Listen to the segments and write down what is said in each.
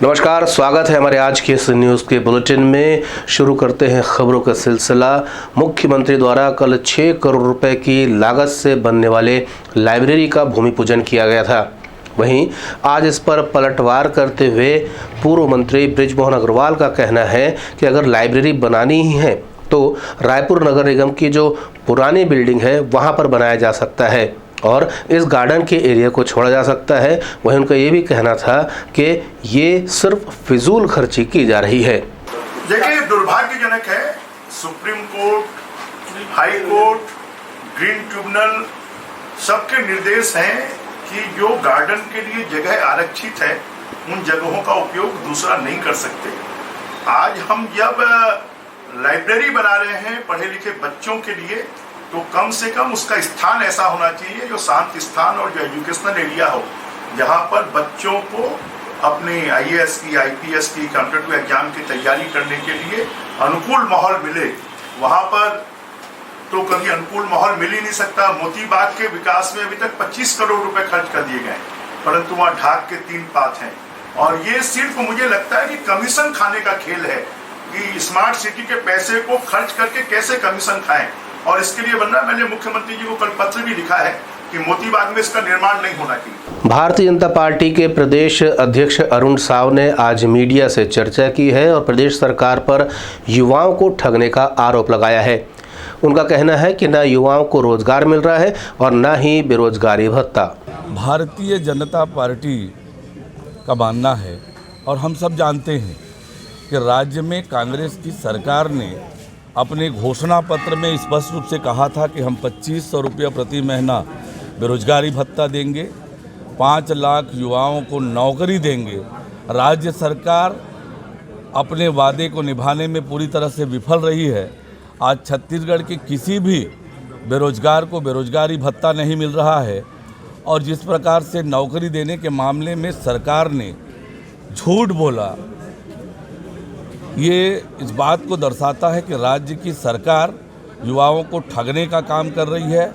नमस्कार, स्वागत है हमारे आज के इस न्यूज़ के बुलेटिन में। शुरू करते हैं खबरों का सिलसिला। मुख्यमंत्री द्वारा कल 6 करोड़ रुपए की लागत से बनने वाले लाइब्रेरी का भूमि पूजन किया गया था। वहीं आज इस पर पलटवार करते हुए पूर्व मंत्री बृजमोहन अग्रवाल का कहना है कि अगर लाइब्रेरी बनानी ही है तो रायपुर नगर निगम की जो पुरानी बिल्डिंग है वहाँ पर बनाया जा सकता है और इस गार्डन के एरिया को छोड़ा जा सकता है। वहीं उनका ये भी कहना था कि ये सिर्फ फिजूल खर्ची की जा रही है। देखिए, दुर्भाग्यजनक है, supreme court, high court, green tribunal सबके निर्देश हैं कि जो गार्डन के लिए जगह आरक्षित है उन जगहों का उपयोग दूसरा नहीं कर सकते। आज हम जब लाइब्रेरी बना रहे हैं पढ़े लिखे बच्चों के लिए, तो कम से कम उसका स्थान ऐसा होना चाहिए जो शांत स्थान और जो एजुकेशनल एरिया हो, जहां पर बच्चों को अपने IAS की, IPS की, कॉम्पिटिटिव एग्जाम की तैयारी करने के लिए अनुकूल माहौल मिले। वहां पर तो कभी अनुकूल माहौल मिल ही नहीं सकता। मोती बाग के विकास में अभी तक 25 करोड़ रुपए खर्च कर दिए गए, परंतु वहां ढाक के 3 पाथ हैं और ये सिर्फ मुझे लगता है कि कमीशन खाने का खेल है कि स्मार्ट सिटी के पैसे को खर्च करके कैसे कमीशन खाएं। और इसके लिए बनना, मैंने मुख्यमंत्री जी को कल पत्र भी लिखा है कि मोती बाग में इसका निर्माण नहीं होना चाहिए। भारतीय जनता पार्टी के प्रदेश अध्यक्ष अरुण साव ने आज मीडिया से चर्चा की है और प्रदेश सरकार पर युवाओं को ठगने का आरोप लगाया है। उनका कहना है कि न युवाओं को रोजगार मिल रहा है और न ही बेरोजगारी भत्ता। भारतीय जनता पार्टी का मानना है और हम सब जानते हैं कि राज्य में कांग्रेस की सरकार ने अपने घोषणा पत्र में स्पष्ट रूप से कहा था कि हम 2500 रुपया प्रति महीना बेरोजगारी भत्ता देंगे, 5 लाख युवाओं को नौकरी देंगे। राज्य सरकार अपने वादे को निभाने में पूरी तरह से विफल रही है। आज छत्तीसगढ़ के किसी भी बेरोजगार को बेरोजगारी भत्ता नहीं मिल रहा है और जिस प्रकार से नौकरी देने के मामले में सरकार ने झूठ बोला, ये इस बात को दर्शाता है कि राज्य की सरकार युवाओं को ठगने का काम कर रही है।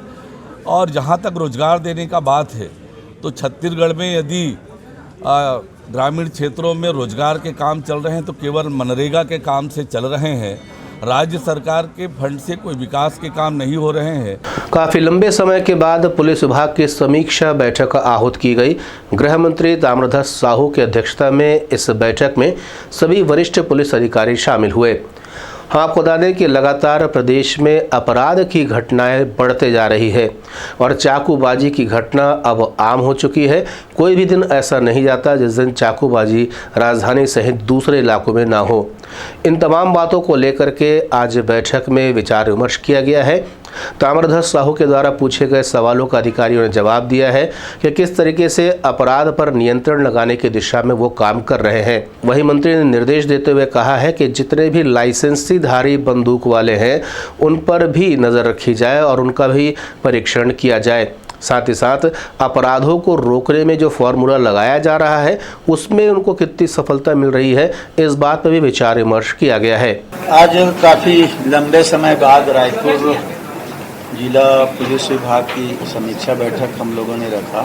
और जहाँ तक रोजगार देने का बात है तो छत्तीसगढ़ में यदि ग्रामीण क्षेत्रों में रोजगार के काम चल रहे हैं तो केवल मनरेगा के काम से चल रहे हैं। राज्य सरकार के फंड से कोई विकास के काम नहीं हो रहे हैं। काफी लंबे समय के बाद पुलिस विभाग की समीक्षा बैठक आहूत की गई। गृह मंत्री ताम्रध्वज साहू की अध्यक्षता में इस बैठक में सभी वरिष्ठ पुलिस अधिकारी शामिल हुए। हम आपको बता दें कि लगातार प्रदेश में अपराध की घटनाएं बढ़ते जा रही है और चाकूबाजी की घटना अब आम हो चुकी है। कोई भी दिन ऐसा नहीं जाता जिस दिन चाकूबाजी राजधानी सहित दूसरे इलाकों में ना हो। इन तमाम बातों को लेकर के आज बैठक में विचार विमर्श किया गया है। ताम्रध्वज साहू के द्वारा पूछे गए सवालों का अधिकारियों ने जवाब दिया है कि किस तरीके से अपराध पर नियंत्रण लगाने की दिशा में वो काम कर रहे हैं। वहीं मंत्री ने निर्देश देते हुए कहा है कि जितने भी लाइसेंसीधारी बंदूक वाले हैं उन पर भी नज़र रखी जाए और उनका भी परीक्षण किया जाए। साथ ही साथ अपराधों को रोकने में जो फॉर्मूला लगाया जा रहा है उसमें उनको कितनी सफलता मिल रही है, इस बात पर भी विचार विमर्श किया गया है। आज काफ़ी लंबे समय बाद रायपुर जिला पुलिस विभाग की समीक्षा बैठक हम लोगों ने रखा।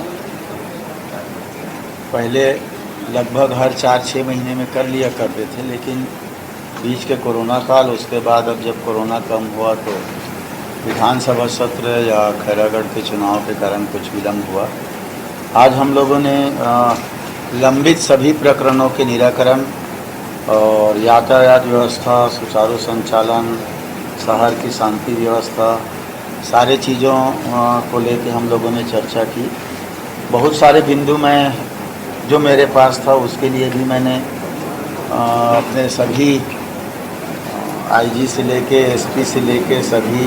पहले लगभग हर 4-6 महीने में कर लिया करते थे, लेकिन बीच के कोरोना काल, उसके बाद अब जब कोरोना कम हुआ तो विधानसभा सत्र या खैरागढ़ के चुनाव के कारण कुछ विलम्ब हुआ। आज हम लोगों ने लंबित सभी प्रकरणों के निराकरण और यातायात व्यवस्था, सुचारू संचालन, शहर की शांति व्यवस्था, सारे चीज़ों को लेकर हम लोगों ने चर्चा की। बहुत सारे बिंदु में जो मेरे पास था उसके लिए भी मैंने अपने सभी IG से लेके SP से लेके सभी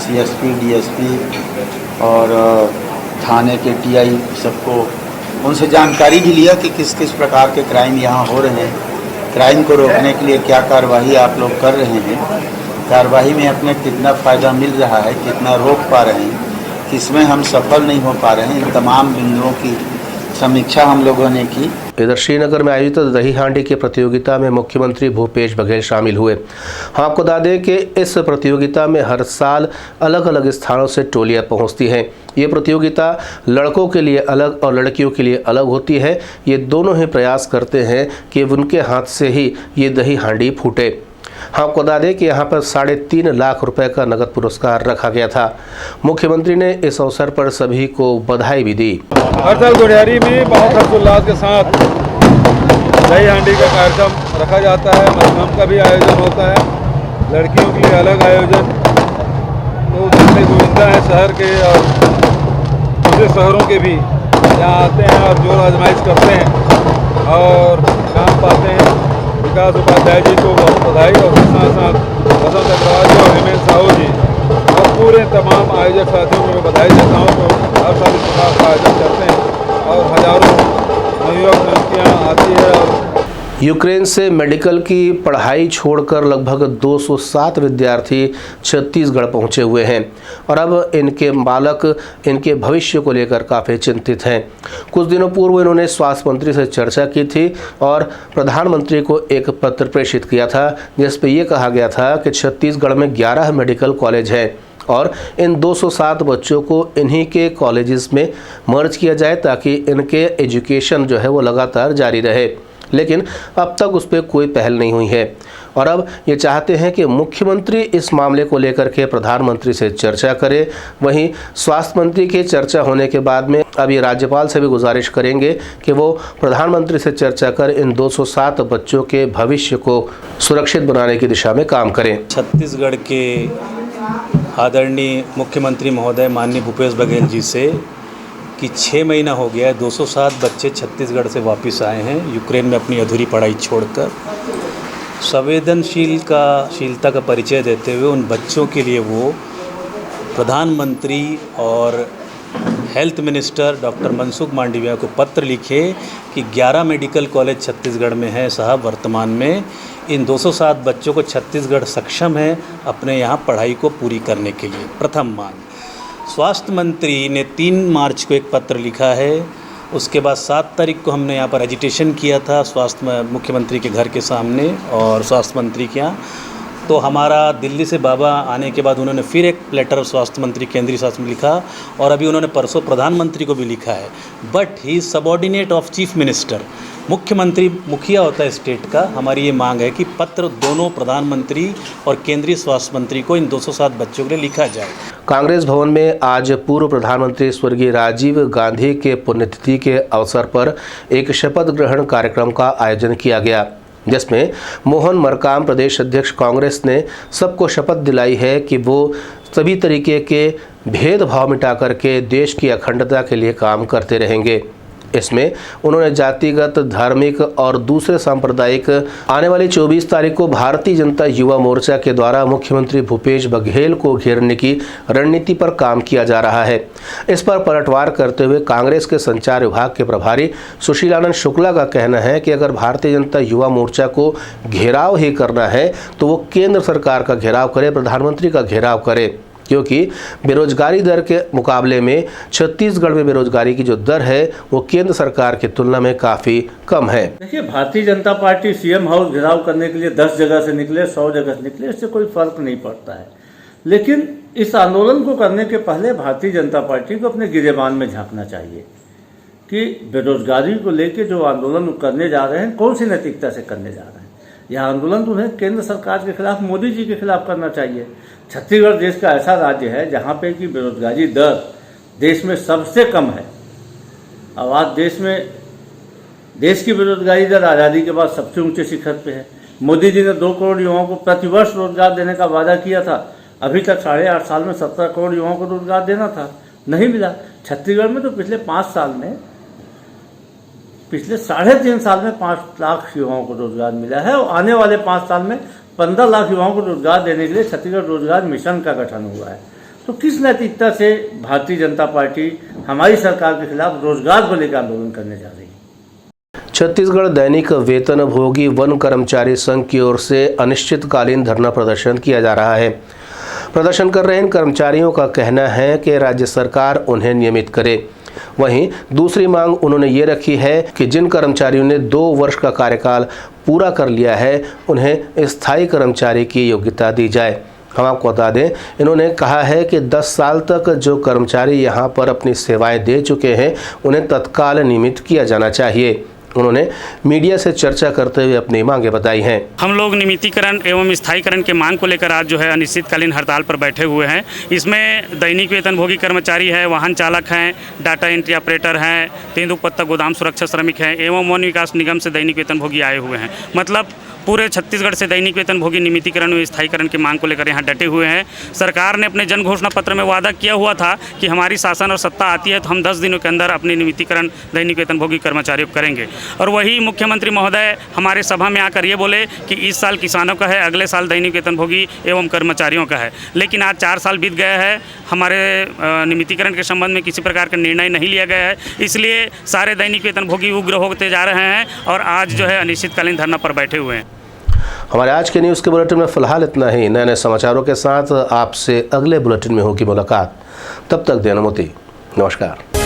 CSP, DSP और थाने के TI सबको उनसे जानकारी भी लिया कि किस किस प्रकार के क्राइम यहाँ हो रहे हैं, क्राइम को रोकने के लिए क्या कार्रवाई आप लोग कर रहे हैं, कार्रवाई में अपने कितना फ़ायदा मिल रहा है, कितना रोक पा रहे हैं, किसमें हम सफल नहीं हो पा रहे हैं। इन तमाम बिंदुओं की समीक्षा हम लोगों ने की। इधर श्रीनगर में आयोजित दही हांडी की प्रतियोगिता में मुख्यमंत्री भूपेश बघेल शामिल हुए। हम आपको बता दें कि इस प्रतियोगिता में हर साल अलग अलग स्थानों से टोलियां पहुंचती हैं। ये प्रतियोगिता लड़कों के लिए अलग और लड़कियों के लिए अलग होती है। ये दोनों ही प्रयास करते हैं कि उनके हाथ से ही ये दही हांडी फूटे। हम आपको बता दें कि यहाँ पर 3.5 लाख रुपए का नगद पुरस्कार रखा गया था। मुख्यमंत्री ने इस अवसर पर सभी को बधाई भी दी। हर साल गुड़ियारी में बहुत हर्षोल्लास के साथ दही हांडी का कार्यक्रम रखा जाता है। मधुरम का भी आयोजन होता है, लड़कियों के लिए अलग आयोजन। तो जितने गोविंदा हैं शहर के और दूसरे शहरों के भी यहाँ आते हैं और जोर आजमाइश करते हैं और काम पाते हैं। विकास उपाध्याय जी को बहुत बधाई और उसके साथ साथ वसंत अग्रवाल जी और हेमंत साहू जी और पूरे तमाम आयोजक साथियों को मैं बधाई देता हूँ। तो हर साल इस प्रकार का आयोजन करते हैं और हजारों नवयुवक लड़कियाँ आती है। और यूक्रेन से मेडिकल की पढ़ाई छोड़कर लगभग 207 विद्यार्थी छत्तीसगढ़ पहुंचे हुए हैं और अब इनके बालक इनके भविष्य को लेकर काफ़ी चिंतित हैं। कुछ दिनों पूर्व इन्होंने स्वास्थ्य मंत्री से चर्चा की थी और प्रधानमंत्री को एक पत्र प्रेषित किया था, जिस पर यह कहा गया था कि छत्तीसगढ़ में 11 मेडिकल कॉलेज हैं और इन 207 बच्चों को इन्हीं के कॉलेजेस में मर्ज किया जाए ताकि इनके एजुकेशन जो है वो लगातार जारी रहे। लेकिन अब तक उस पर कोई पहल नहीं हुई है और अब ये चाहते हैं कि मुख्यमंत्री इस मामले को लेकर के प्रधानमंत्री से चर्चा करे। वहीं स्वास्थ्य मंत्री के चर्चा होने के बाद में अब ये राज्यपाल से भी गुजारिश करेंगे कि वो प्रधानमंत्री से चर्चा कर इन 207 बच्चों के भविष्य को सुरक्षित बनाने की दिशा में काम करें। छत्तीसगढ़ के आदरणीय मुख्यमंत्री महोदय माननीय भूपेश बघेल जी से कि 6 महीना हो गया है 207 बच्चे छत्तीसगढ़ से वापस आए हैं यूक्रेन में अपनी अधूरी पढ़ाई छोड़कर। संवेदनशीलता का परिचय देते हुए उन बच्चों के लिए वो प्रधानमंत्री और health minister doctor Mansukh Mandaviya को पत्र लिखे कि 11 मेडिकल कॉलेज छत्तीसगढ़ में है साहब, वर्तमान में इन 207 बच्चों को छत्तीसगढ़ सक्षम है अपने यहाँ पढ़ाई को पूरी करने के लिए। प्रथम मांग। स्वास्थ्य मंत्री ने 3 मार्च को एक पत्र लिखा है। उसके बाद 7 तारीख को हमने यहाँ पर एजिटेशन किया था स्वास्थ्य मुख्यमंत्री के घर के सामने और स्वास्थ्य मंत्री के यहाँ। तो हमारा दिल्ली से बाबा आने के बाद उन्होंने फिर एक लेटर स्वास्थ्य मंत्री केंद्रीय स्वास्थ्य में लिखा और अभी उन्होंने परसों प्रधानमंत्री को भी लिखा है। But he is subordinate of chief minister. मुख्यमंत्री मुखिया होता है स्टेट का। हमारी ये मांग है कि पत्र दोनों प्रधानमंत्री और केंद्रीय स्वास्थ्य मंत्री को इन 207 बच्चों के लिए लिखा जाए। कांग्रेस भवन में आज पूर्व प्रधानमंत्री स्वर्गीय राजीव गांधी के पुण्यतिथि के अवसर पर एक शपथ ग्रहण कार्यक्रम का आयोजन किया गया, जिसमें मोहन मरकाम प्रदेश अध्यक्ष कांग्रेस ने सबको शपथ दिलाई है कि वो सभी तरीके के भेदभाव मिटा करके देश की अखंडता के लिए काम करते रहेंगे। इसमें उन्होंने जातिगत, धार्मिक और दूसरे सांप्रदायिक आने वाली 24 तारीख को भारतीय जनता युवा मोर्चा के द्वारा मुख्यमंत्री भूपेश बघेल को घेरने की रणनीति पर काम किया जा रहा है। इस पर पलटवार करते हुए कांग्रेस के संचार विभाग के प्रभारी सुशीलानंद शुक्ला का कहना है कि अगर भारतीय जनता युवा मोर्चा को घेराव ही करना है तो वो केंद्र सरकार का घेराव करे, प्रधानमंत्री का घेराव करे, क्योंकि बेरोजगारी दर के मुकाबले में छत्तीसगढ़ में बेरोजगारी की जो दर है वो केंद्र सरकार की तुलना में काफ़ी कम है। देखिए, Bharatiya Janata party CM house घेराव करने के लिए 10 जगह से निकले, 100 जगह से निकले, इससे कोई फर्क नहीं पड़ता है। लेकिन इस आंदोलन को करने के पहले भारतीय जनता पार्टी को अपने गिरेबान में झांकना चाहिए कि बेरोजगारी को लेकर जो आंदोलन करने जा रहे हैं कौन सी नैतिकता से करने जा रहे हैं। यह आंदोलन तो उन्हें केंद्र सरकार के खिलाफ, मोदी जी के खिलाफ करना चाहिए। छत्तीसगढ़ देश का ऐसा राज्य है जहाँ पे कि बेरोजगारी दर देश में सबसे कम है। अब आज देश की बेरोजगारी दर आज़ादी के बाद सबसे ऊंचे शिखर पे है। मोदी जी ने 2 करोड़ युवाओं को प्रतिवर्ष रोजगार देने का वादा किया था। अभी तक 8.5 साल में 17 करोड़ युवाओं को रोजगार देना था, नहीं मिला। छत्तीसगढ़ में तो पिछले 5 साल में, पिछले 3.5 साल में 5 लाख युवाओं को रोजगार मिला है और आने वाले 5 साल में 15 लाख युवाओं को रोजगार देने के लिए छत्तीसगढ़ रोजगार मिशन का गठन हुआ है। तो किस नैतिकता से भारतीय जनता पार्टी हमारी सरकार के खिलाफ रोजगार को लेकर आंदोलन करने जा रही है? छत्तीसगढ़ दैनिक वेतन भोगी वन कर्मचारी संघ की ओर से अनिश्चितकालीन धरना प्रदर्शन किया जा रहा है। प्रदर्शन कर रहे इन कर्मचारियों का कहना है कि राज्य सरकार उन्हें नियमित करे। वहीं दूसरी मांग उन्होंने ये रखी है कि जिन कर्मचारियों ने 2 वर्ष का कार्यकाल पूरा कर लिया है उन्हें स्थायी कर्मचारी की योग्यता दी जाए। हम आपको बता दें, इन्होंने कहा है कि 10 साल तक जो कर्मचारी यहां पर अपनी सेवाएं दे चुके हैं उन्हें तत्काल नियमित किया जाना चाहिए। उन्होंने मीडिया से चर्चा करते हुए अपनी मांगे बताई हैं। हम लोग नियमितीकरण एवं स्थायीकरण के मांग को लेकर आज जो है अनिश्चितकालीन हड़ताल पर बैठे हुए हैं। इसमें दैनिक वेतनभोगी कर्मचारी है, वाहन चालक हैं, डाटा एंट्री ऑपरेटर हैं, तेंदुपत्ता गोदाम सुरक्षा श्रमिक हैं एवं वन विकास निगम से दैनिक वेतनभोगी आए हुए हैं। मतलब पूरे छत्तीसगढ़ से दैनिक वेतनभोगी नियमितीकरण और स्थायीकरण की मांग को लेकर यहाँ डटे हुए हैं। सरकार ने अपने जन घोषणा पत्र में वादा किया हुआ था कि हमारी शासन और सत्ता आती है तो हम 10 दिनों के अंदर अपनी नियमितीकरण दैनिक वेतनभोगी कर्मचारियों को करेंगे। और वही मुख्यमंत्री महोदय हमारे सभा में आकर ये बोले कि इस साल किसानों का है, अगले साल दैनिक वेतनभोगी एवं कर्मचारियों का है। लेकिन आज 4 साल बीत गया है, हमारे नियमितीकरण के संबंध में किसी प्रकार का निर्णय नहीं लिया गया है। इसलिए सारे दैनिक वेतनभोगी उग्र होते जा रहे हैं और आज जो है अनिश्चितकालीन धरना पर बैठे हुए हैं। हमारे आज के न्यूज़ के बुलेटिन में फिलहाल इतना ही। नए नए समाचारों के साथ आपसे अगले बुलेटिन में होगी मुलाकात। तब तक देना मोती। नमस्कार।